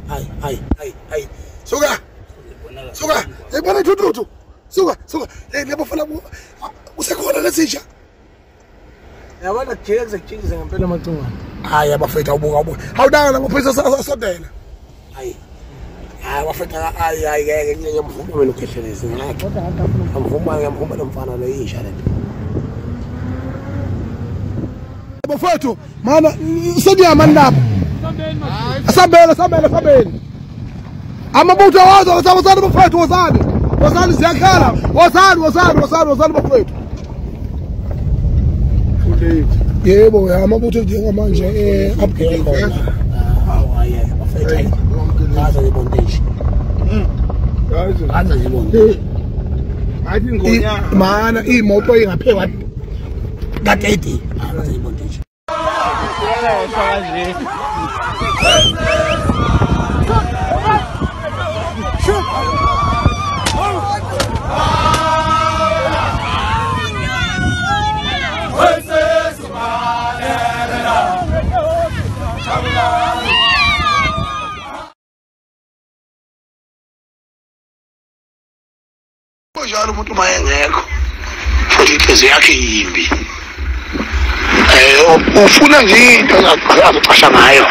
hayi. Suka. Yabona thuthuthu. Suka. Ngiyabafuna usekhona lesisha. Yabona kujike kuzekujikise ngempela amacungwane. Hayi abafethu awubuka. Awudanga ngophisa sasodela. Hayi abafethu hayi ngeke ngiyamvuma wena ukhehlelezi ngakho. Ngiyamvuma lomfana lo yisha lento. Abafethu mana sediyama lapha. Asabela. Amabutho wazo wasabazana bafethu wozani ziyakhala. Wozani bafethu. Yebo amabutho njengamanje upgrade khona. Hayi bafethu. Ngaza ibondage. Ngaza ibondage. Athi ngonya mana imoto ingaphekwa ka30. Ngaza ibondage. Njalo umuntu mayengekho futhi inhliziyo yakhe yimbi ufuna nje into azocasha ngayo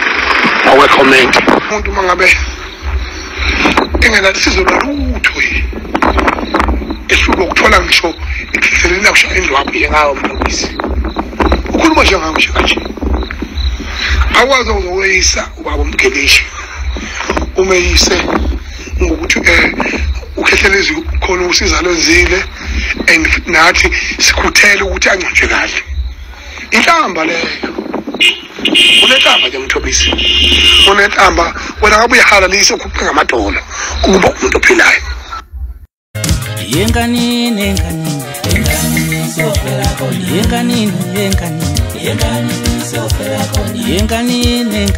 awe comment umuntu mangabe engenalisizo lolutho ehluka ukuthola ngisho ikhiseleni akusha indlwabu yengawo umlungisi ukhuluma nje ngawo nje kanje akwazi ukuyisa ubaba umgeleshi umeyise ngokuthi ukhehlelezi khona usiza lwenzile and nathi sikhuthele ukuthi angcwatshwe kahle inhlamba leyo unenhlamba nje Mthobisi unenhlamba wena ngabe uyihalalise ukhuphe ngamadola kuba umuntu ophilayo yenganini siyofela khona yenganini siyofela khona yenganini